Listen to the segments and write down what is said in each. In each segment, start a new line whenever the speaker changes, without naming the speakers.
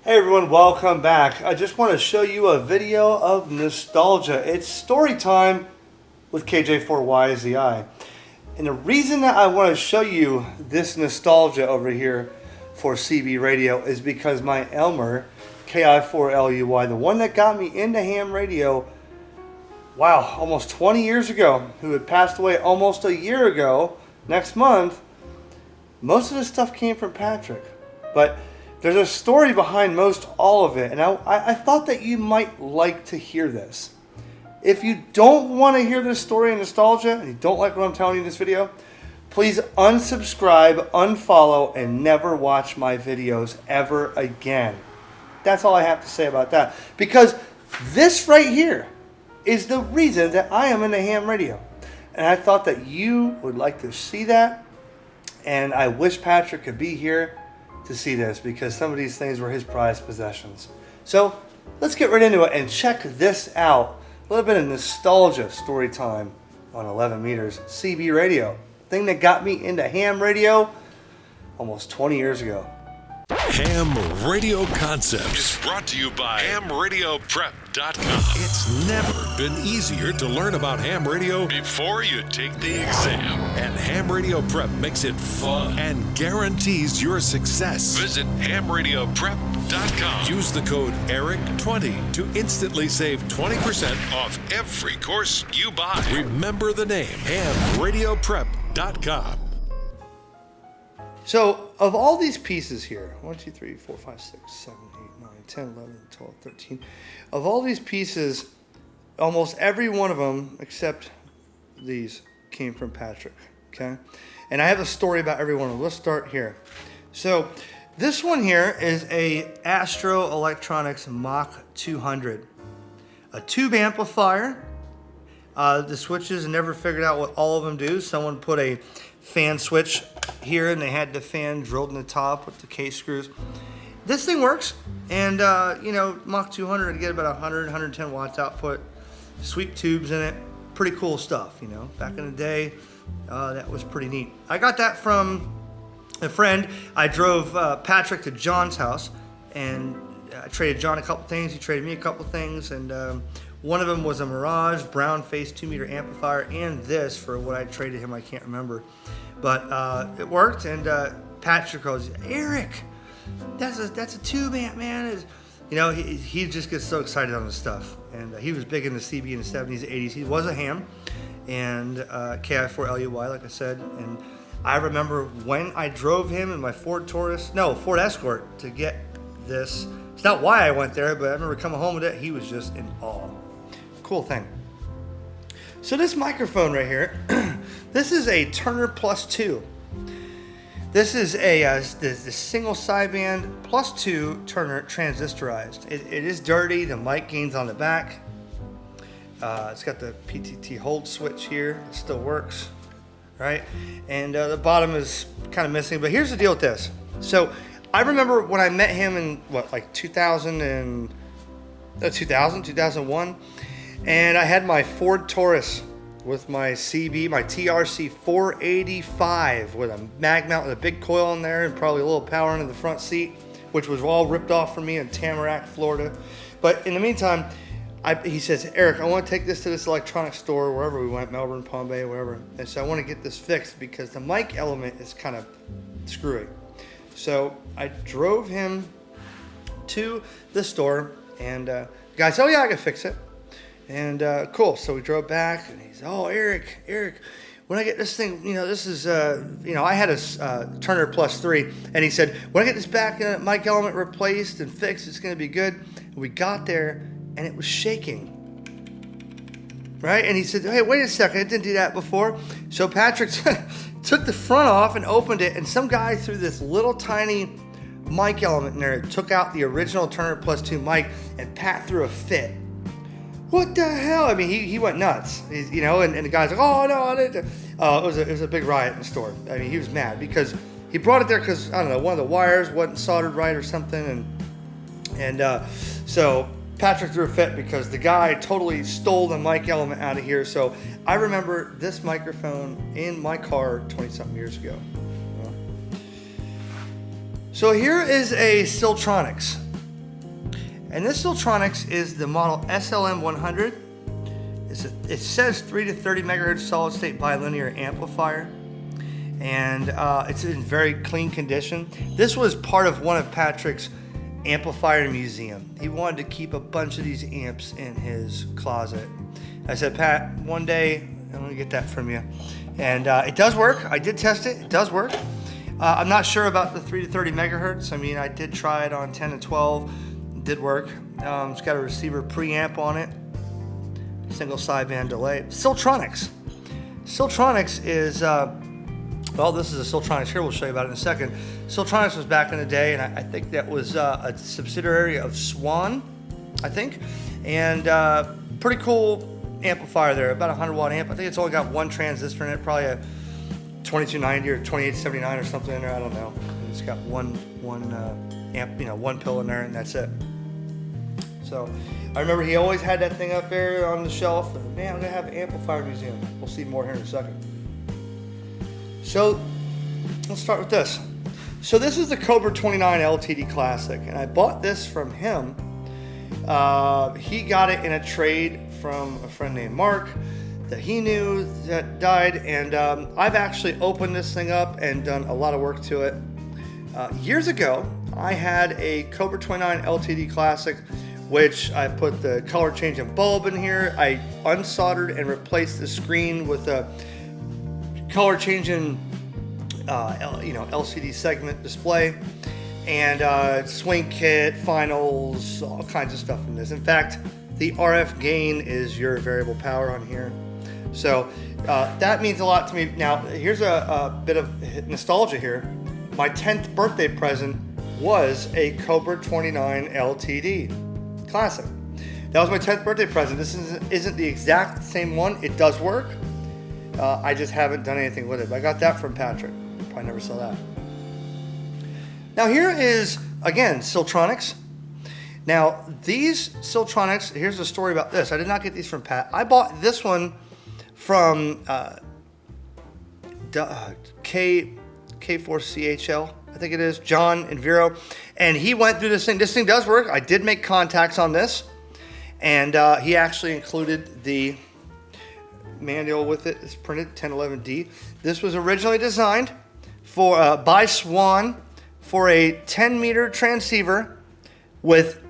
Hey everyone, welcome back. I just want to show you a video of nostalgia. It's story time with KJ4YZI. And the reason that I want to show you this nostalgia over here for CB radio is because my Elmer, KI4LUY, the one that got me into ham radio, wow, almost 20 years ago, who had passed away almost a year ago, next month, most of this stuff came from Patrick. But there's a story behind most all of it, and I thought that you might like to hear this. If you don't want to hear this story and nostalgia, and you don't like what I'm telling you in this video, please unsubscribe, unfollow, and never watch my videos ever again. That's all I have to say about that. Because this right here is the reason that I am into ham radio. And I thought that you would like to see that, and I wish Patrick could be here to see this because some of these things were his prized possessions. So let's get right into it and check this out. A little bit of nostalgia story time on 11 meters CB radio. Thing that got me into ham radio almost 20 years ago.
Ham Radio Concepts is brought to you by HamRadioPrep.com. It's never been easier to learn about ham radio before you take the exam. And Ham Radio Prep makes it fun and guarantees your success. Visit HamRadioPrep.com. Use the code ERIC20 to instantly save 20% off every course you buy. Remember the name, HamRadioPrep.com.
So, of all these pieces here, 1, 2, 3, 4, 5, 6, 7, 8, 9, 10, 11, 12, 13, of all these pieces, almost every one of them, except these, came from Patrick, okay? And I have a story about every one of them. Let's start here. So, this one here is a Astro Electronics Mach 200, a tube amplifier. The switches, I never figured out what all of them do. Someone put a fan switch here and they had the fan drilled in the top with the case screws. This thing works, and Mach 200, I get about 100, 110 watts output, sweep tubes in it, pretty cool stuff, back in the day. That was pretty neat. I got that from a friend. I drove Patrick to John's house, and I traded John a couple things, he traded me a couple things, and one of them was a Mirage brown face 2-meter amplifier, and this for what I traded him, I can't remember. But it worked, and Patrick goes, Eric, that's a tube amp, man. He just gets so excited on this stuff. And he was big in the CB in the 70s, 80s. He was a ham, and KI4LUY, like I said. And I remember when I drove him in my Ford Escort to get this. It's not why I went there, but I remember coming home with it. He was just in awe. Cool thing. So this microphone right here, this is a Turner Plus 2. This is a single sideband Plus 2 Turner transistorized. It is dirty. The mic gain's on the back. It's got the PTT hold switch here. It still works, right? And the bottom is kind of missing. But here's the deal with this. So I remember when I met him in 2001. And I had my Ford Taurus with my CB, my TRC 485 with a mag mount with a big coil in there and probably a little power into the front seat, which was all ripped off from me in Tamarack, Florida. But in the meantime, he says, Eric, I want to take this to this electronics store, wherever we went, Melbourne, Palm Bay, wherever. And so I want to get this fixed because the mic element is kind of screwy. So I drove him to the store, and the guy said, oh yeah, I can fix it. And cool, so we drove back, and he's, oh, Eric, when I get this thing, this is, I had a Turner Plus 3, and he said, when I get this back mic element replaced and fixed, it's going to be good. And we got there, and it was shaking, right? And he said, hey, wait a second, it didn't do that before. So Patrick took the front off and opened it, and some guy threw this little tiny mic element in there, took out the original Turner Plus 2 mic, and Pat threw a fit. What the hell? I mean, he went nuts, and the guy's like, oh, no, I didn't. It was a big riot in the store. I mean, he was mad because he brought it there because, I don't know, one of the wires wasn't soldered right or something. And so Patrick threw a fit because the guy totally stole the mic element out of here. So I remember this microphone in my car 20-something years ago. So here is a Siltronics. And this Siltronics is the model SLM100. It says 3 to 30 megahertz solid state bilinear amplifier. And it's in very clean condition. This was part of one of Patrick's amplifier museum. He wanted to keep a bunch of these amps in his closet. I said, Pat, one day I'm gonna get that from you. And it does work. I did test it. It does work. I'm not sure about the 3 to 30 megahertz. I mean, I did try it on 10 and 12. It did work. It's got a receiver preamp on it. Single sideband delay. Siltronics. Siltronics is, well, this is a Siltronics here. We'll show you about it in a second. Siltronics was back in the day, and I think that was a subsidiary of Swan, I think. And pretty cool amplifier there, about a 100 watt amp. I think it's only got one transistor in it, probably a 2290 or 2879 or something in there. I don't know. It's got one amp, one pill in there, and that's it. So I remember he always had that thing up there on the shelf. And, man, I'm gonna have an amplifier museum. We'll see more here in a second. So let's start with this. So this is the Cobra 29 LTD Classic, and I bought this from him. He got it in a trade from a friend named Mark that he knew that died, and I've actually opened this thing up and done a lot of work to it. Years ago, I had a Cobra 29 LTD Classic, which I put the color changing bulb in here. I unsoldered and replaced the screen with a color changing LCD segment display, and swing kit, finals, all kinds of stuff in this. In fact, the RF gain is your variable power on here. So that means a lot to me. Now, here's a bit of nostalgia here. My 10th birthday present was a Cobra 29 LTD Classic. That was my 10th birthday present. This isn't the exact same one. It does work. I just haven't done anything with it. But I got that from Patrick. Probably never saw that. Now here is, again, Siltronics. Now these Siltronics, here's the story about this. I did not get these from Pat. I bought this one from K4CHL, I think it is, John and Vero. And he went through this thing. This thing does work. I did make contacts on this. And he actually included the manual with it. It's printed 1011D. This was originally designed for by Swan for a 10 meter transceiver with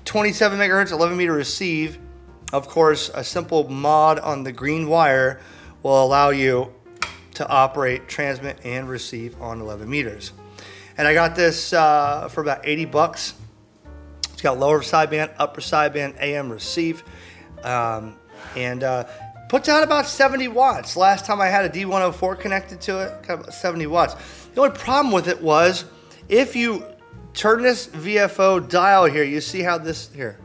27 megahertz, 11 meter receive. Of course, a simple mod on the green wire will allow you to operate, transmit, and receive on 11 meters. And I got this for about 80 bucks. It's got lower sideband, upper sideband, AM receive, and puts out about 70 watts. Last time I had a D104 connected to it, got about 70 watts. The only problem with it was, if you turn this VFO dial here, you see how this here,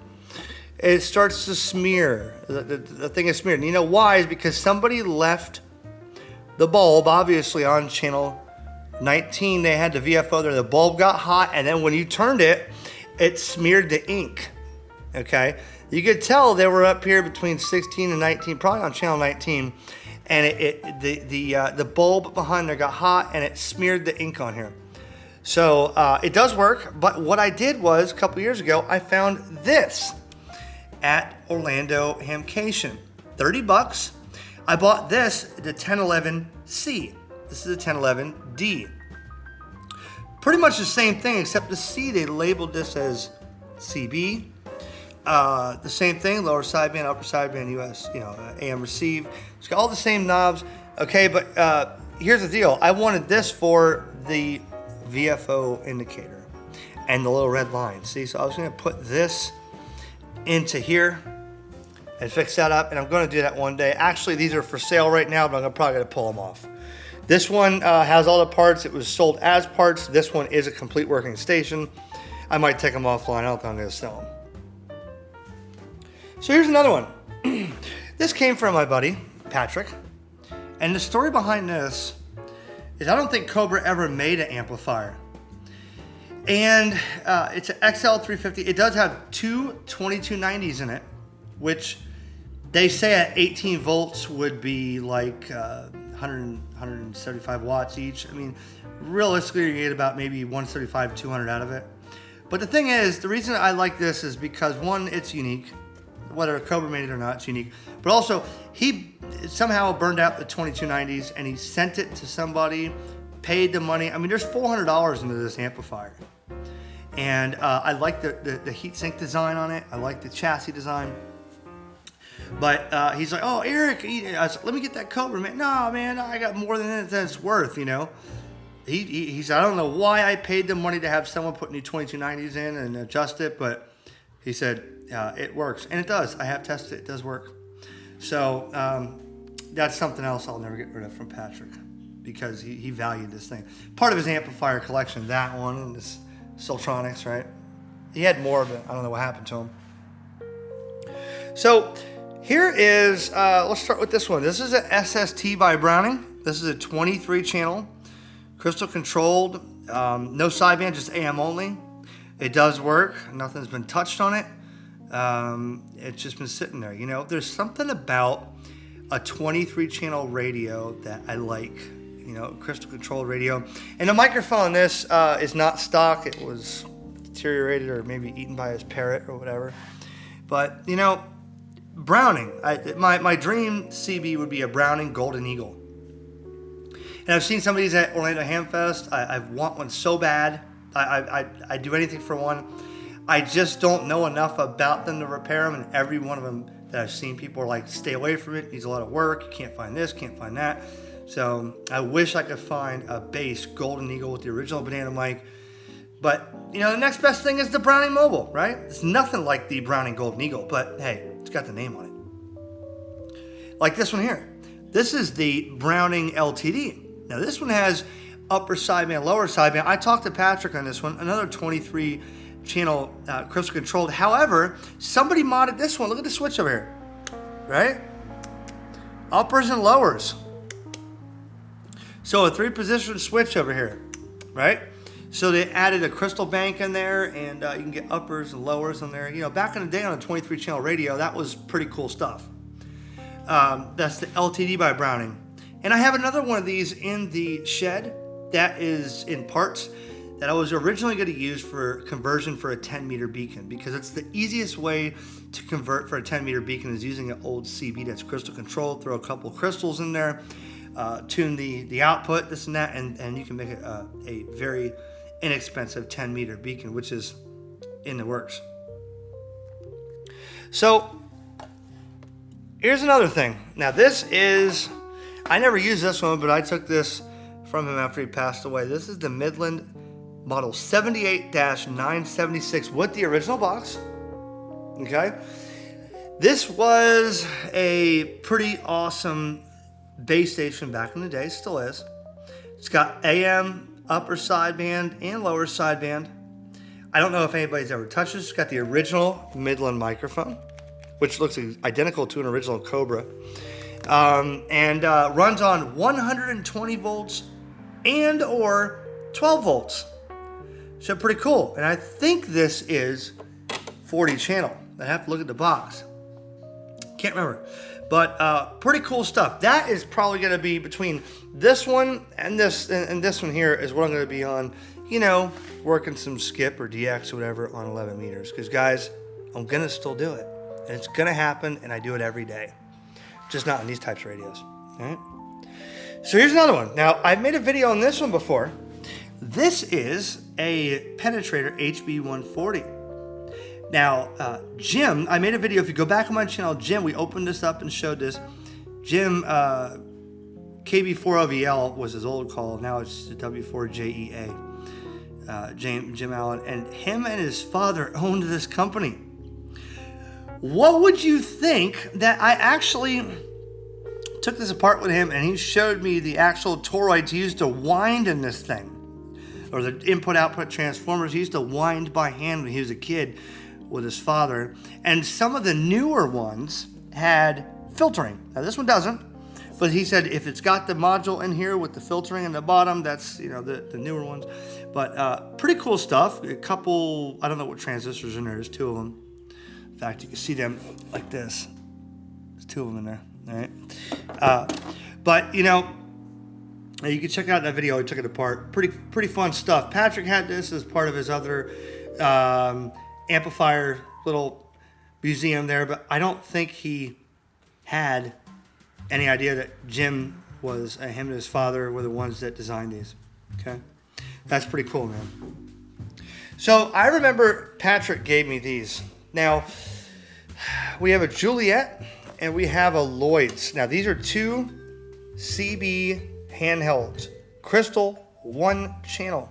it starts to smear. The thing is smeared. And you know why? Is because somebody left the bulb, obviously on channel 19, they had the VFO there. The bulb got hot, and then when you turned it, it smeared the ink. Okay? You could tell they were up here between 16 and 19, probably on channel 19, and the bulb behind there got hot, and it smeared the ink on here. So it does work, but what I did was, a couple years ago, I found this at Orlando Hamcation. 30 bucks. I bought this, the 1011C. This is a 1011D. Pretty much the same thing, except the C, they labeled this as CB. The same thing, lower sideband, upper sideband, US, AM receive. It's got all the same knobs. Okay, but here's the deal. I wanted this for the VFO indicator and the little red line. See, so I was going to put this into here and fix that up, and I'm going to do that one day. Actually, these are for sale right now, but I'm probably going to pull them off. This one has all the parts. It was sold as parts. This one is a complete working station. I might take them offline. I don't think I'm going to sell them. So here's another one. This came from my buddy, Patrick. And the story behind this is I don't think Cobra ever made an amplifier. And it's an XL350. It does have two 2290s in it, which they say at 18 volts would be like 175 watts each. I mean, realistically, you get about maybe 135, 200 out of it. But the thing is, the reason I like this is because, one, it's unique. Whether Cobra made it or not, it's unique. But also, he somehow burned out the 2290s and he sent it to somebody, paid the money. I mean, there's $400 into this amplifier. And I like the heatsink design on it. I like the chassis design. But he's like, oh, Eric, I was like, let me get that Cobra, man. No, man, I got more than it's worth, you know. He said, I don't know why I paid the money to have someone put new 2290s in and adjust it, but he said, it works. And it does. I have tested it. It does work. So that's something else I'll never get rid of from Patrick, because he valued this thing. Part of his amplifier collection, that one, and this Siltronics, right? He had more, but I don't know what happened to him. So here is, let's start with this one. This is an SST by Browning. This is a 23 channel, crystal controlled, no sideband, just AM only. It does work. Nothing's been touched on it. It's just been sitting there. You know, there's something about a 23 channel radio that I like. You know, crystal controlled radio. And the microphone on this is not stock. It was deteriorated or maybe eaten by his parrot or whatever. But, you know, Browning. My dream CB would be a Browning Golden Eagle. And I've seen some of these at Orlando Hamfest. I want one so bad. I'd do anything for one. I just don't know enough about them to repair them. And every one of them that I've seen, people are like, stay away from it. It needs a lot of work. You can't find this, can't find that. So I wish I could find a base Golden Eagle with the original banana mic. But, you know, the next best thing is the Browning Mobile, right? It's nothing like the Browning Golden Eagle, but hey, it's got the name on it. Like this one here. This is the Browning LTD. Now this one has upper sideband, lower sideband. I talked to Patrick on this one, another 23 channel crystal controlled. However, somebody modded this one. Look at the switch over here, right? Uppers and lowers. So a 3-position switch over here, right? So they added a crystal bank in there, and you can get uppers and lowers on there. You know, back in the day on a 23 channel radio, that was pretty cool stuff. That's the LTD by Browning. And I have another one of these in the shed that is in parts that I was originally going to use for conversion for a 10-meter beacon, because it's the easiest way to convert for a 10-meter beacon is using an old CB that's crystal controlled, throw a couple crystals in there, tune the output, this and that, and you can make it a very inexpensive 10-meter beacon, which is in the works. So here's another thing. Now this is, I never used this one, but I took this from him after he passed away. This is the Midland model 78-976 with the original box. Okay. This was a pretty awesome base station back in the day, still is. It's got AM, upper sideband, and lower sideband. I don't know if anybody's ever touched this. It's got the original Midland microphone, which looks identical to an original Cobra. And runs on 120 volts and or 12 volts. So pretty cool. And I think this is 40 channel. I have to look at the box. Can't remember. But pretty cool stuff. That is probably going to be between this one and this one here is what I'm going to be on, you know, working some skip or DX or whatever on 11 meters. Because, guys, I'm going to still do it. And it's going to happen, and I do it every day. Just not on these types of radios. All right? So here's another one. Now, I've made a video on this one before. This is a Penetrator HB140. Now, Jim, I made a video. If you go back on my channel, Jim, we opened this up and showed this. Jim, KB4LVL was his old call. Now it's W4JEA. Jim Allen. And him and his father owned this company. What would you think that I actually took this apart with him and he showed me the actual toroids he used to wind in this thing? Or the input-output transformers he used to wind by hand when he was a kid with his father. And some of the newer ones had filtering. Now this one doesn't, but he said if it's got the module in here with the filtering in the bottom, that's, you know, the newer ones. But pretty cool stuff. A couple, I don't know what transistors in there. There's 2 of them. In fact, you can see them like this. There's 2 of them in there. All right. But, you know, you can check out that video. I took it apart. Pretty fun stuff. Patrick had this as part of his other amplifier little museum there, but I don't think he had any idea that Jim was, him and his father were the ones that designed these. Okay, that's pretty cool, man. So I remember Patrick gave me these. Now, we have a Juliet and we have a Lloyd's. Now, these are two CB handhelds. Crystal, 1 channel.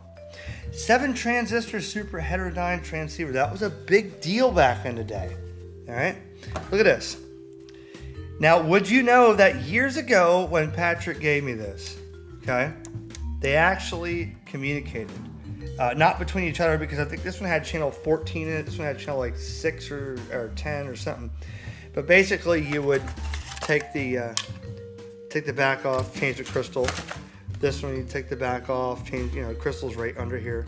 7 transistor super heterodyne transceiver. That was a big deal back in the day. All right, look at this. Now, would you know that years ago when Patrick gave me this, okay, they actually communicated. Not between each other, because I think this one had channel 14 in it. This one had channel like 6 or 10 or something. But basically, you would take the back off, change the crystal. This one, you take the back off, change, crystal's right under here.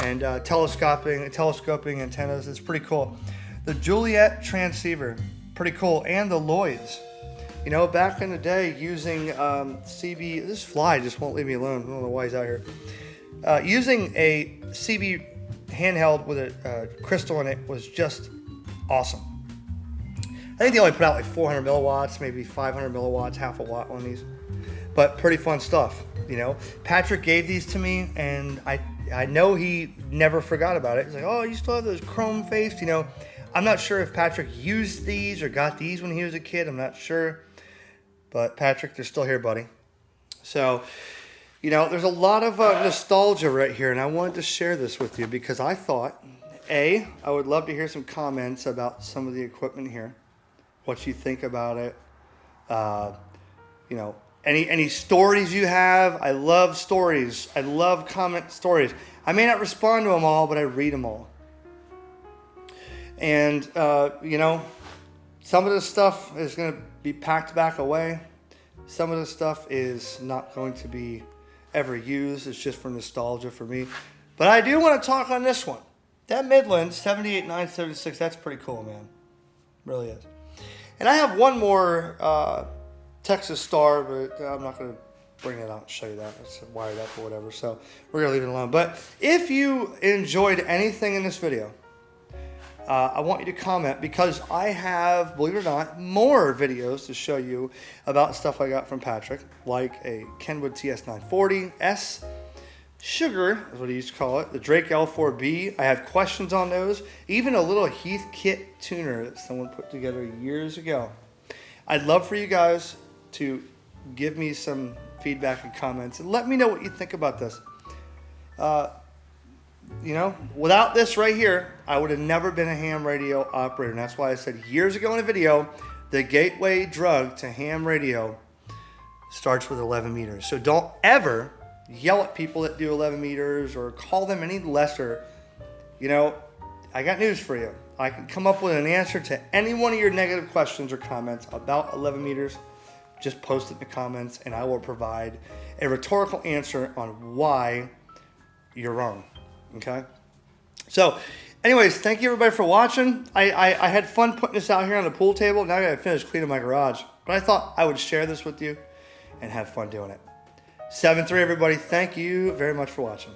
And telescoping antennas. It's pretty cool. The Juliet transceiver, pretty cool. And the Lloyd's. Back in the day, using CB, this fly just won't leave me alone. I don't know why he's out here. Using a CB handheld with a crystal in it was just awesome. I think they only put out like 400 milliwatts, maybe 500 milliwatts, half a watt on these. But pretty fun stuff, Patrick gave these to me, and I know he never forgot about it. He's like, oh, you still have those chrome faced, I'm not sure if Patrick used these or got these when he was a kid. I'm not sure. But Patrick, they're still here, buddy. So, there's a lot of nostalgia right here, and I wanted to share this with you because I thought, I would love to hear some comments about some of the equipment here, what you think about it, any stories you have. I love stories. I love comment stories. I may not respond to them all, but I read them all. And, some of this stuff is going to be packed back away. Some of this stuff is not going to be ever used. It's just for nostalgia for me. But I do want to talk on this one. That Midland 78976, that's pretty cool, man. Really is. And I have one more Texas Star, but I'm not going to bring it out and show you that. It's wired up or whatever. So we're going to leave it alone. But if you enjoyed anything in this video, I want you to comment, because I have, believe it or not, more videos to show you about stuff I got from Patrick, like a Kenwood TS940S, Sugar is what he used to call it, the Drake L4B. I have questions on those, even a little Heathkit tuner that someone put together years ago. I'd love for you guys to give me some feedback and comments and let me know what you think about this. Without this right here, I would have never been a ham radio operator. And that's why I said years ago in a video, the gateway drug to ham radio starts with 11 meters. So don't ever yell at people that do 11 meters or call them any lesser. I got news for you. I can come up with an answer to any one of your negative questions or comments about 11 meters. Just post it in the comments, and I will provide a rhetorical answer on why you're wrong. Okay? So, anyways, thank you everybody for watching. I had fun putting this out here on the pool table. Now I gotta finish cleaning my garage. But I thought I would share this with you and have fun doing it. 7-3 everybody. Thank you very much for watching.